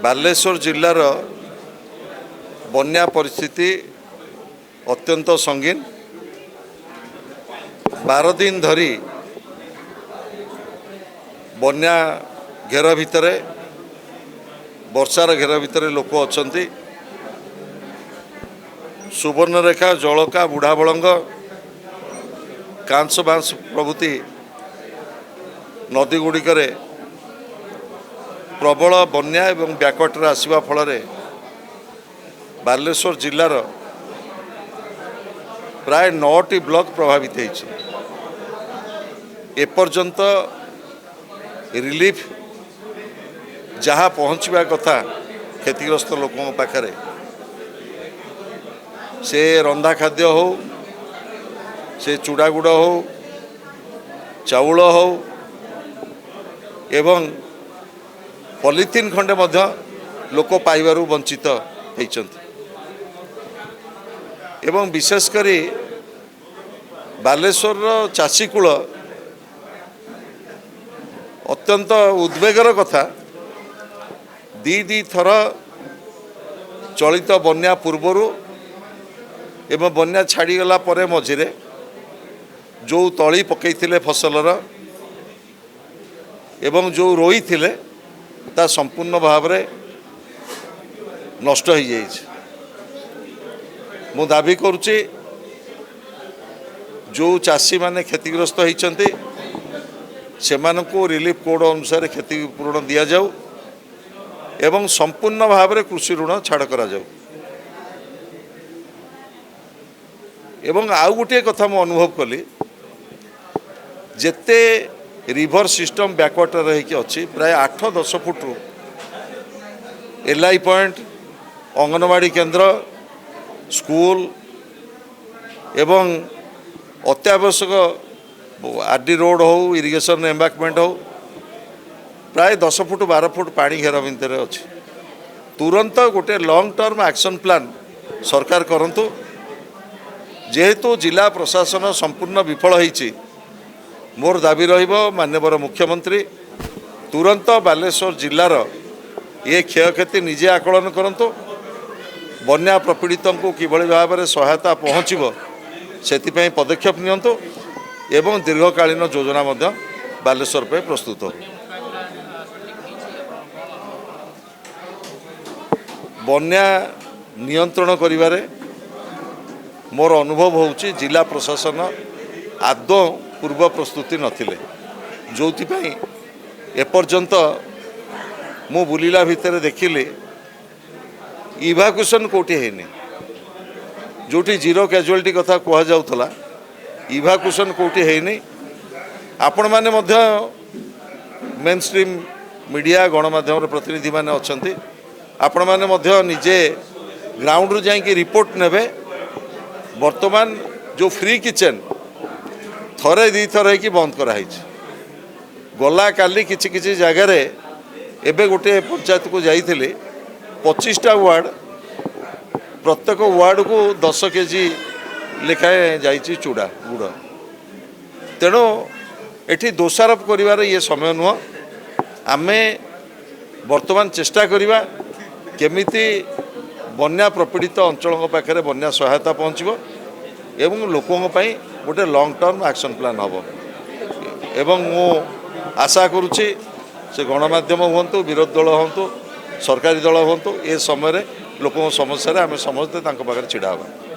बालेश्वर जिल्लार बन्या परिस्थिति अत्यंत संगीन। 12 दिन धरी बन्या घेर भितर वर्षार घेर भितर लोक अच्छा। सुवर्णरेखा जलका बुढ़ा बलंग कांस बांस प्रभृति नदी गुड़िकर प्रबल बन्या एवं ब्याकवाटर आसवा फल बालेश्वर जिलार प्राय 9टी ब्लॉक प्रभावित होती। एपर्यंत रिलीफ जहाँ पहुँचवा कथा क्षतिग्रस्त लोकों पाखरे से रंधा खाद्य हो, से चूड़ागुड़ हो, चाउल हो एवं पॉलिथिन खंडे मध्य लोक पाइबारु वंचित होइचंती। एवं विशेषकर बालेश्वर चाषीकूल अत्यंत उद्वेगर कथा। दी थर चलित बन्या पूर्वर एवं बन्या छाड़ीगला परे मझिरे जो तली पकईथिले फसलर एवं जो रोई थिले ता संपूर्ण भाव में नष्ट हो जाए। मु दाबी करुच्ची जो चाषी माने क्षतिग्रस्त होइचंती सेमानकु रिलीफ कोड अनुसार क्षतिपूरण दिया जाऊ एवं संपूर्ण भाव में कृषि ऋण छाड़ करा जाऊ। एवं आउ गोटे कथा मु अनुभव कली जेते रिवर सिस्टम बैकवाटर रही अच्छी प्राय 8-10 फुट एलआई पॉइंट अंगनवाड़ी केंद्र स्कूल एवं अत्यावश्यक आरडी रोड हो इरिगेशन एम्बाकमेंट हो प्राय 10 फुट 12 फुट पानी घेर भितर अच्छी। तुरंत गोटे लॉन्ग टर्म एक्शन प्लान सरकार करंतु। जेहेतु जिला प्रशासन संपूर्ण विफल होईची मोर दाबी रहिबो माननीय मुख्यमंत्री तुरंत बालेश्वर जिलार ये क्षयक्षति निजे आकलन करंतु। बन्या प्रपीड़ितों को किभली भाव में सहायता पहुँचो से पदक्षेप नियंतु एवं दीर्घकालीन योजना मध्य बालेश्वर पे प्रस्तुत हो। बन्या नियंत्रण करिबारे मोर अनुभव होउची जिला प्रशासन आदौ पूर्व प्रस्तुति नथिले जो एपर्यंत मु बुलिला भितर देखिली इवाकुएसन कोटी हैनी जोटी जीरो कैजुअलिटी कथा कह जाउथला इवाकुएसन कोटी हैनी। आपण माने मध्य मेन स्ट्रीम मीडिया गणमाध्यम प्रतिनिधि माने अछंती आपण माने मध्य निजे ग्राउंड रू जाई कि रिपोर्ट नेबे। वर्तमान जो फ्री किचन थरे दी थर कि बंद कराई गला काली किछि किछि जगार एबे गोटे पंचायत को जाइथिले 25टा वार्ड प्रत्येक वार्ड को 10 केजी लेखाए जाइछि चूड़ा गुड़। तेणु एठी दोषारोप करिवार ये समय नुह। आमे वर्तमान चेष्टा करिवा केमिति बन्या प्रपीड़ित अंचलों पाखे बन्या सहायता पहुँचो एवं लोकों गोटे लॉन्ग टर्म एक्शन प्लान हम एवं मु आशा करुच्ची से गणमाध्यम हूँ विरोधी दल हूँ सरकारी दल हूँ ए समय लोकों समस्या आम समस्ते छिड़ा।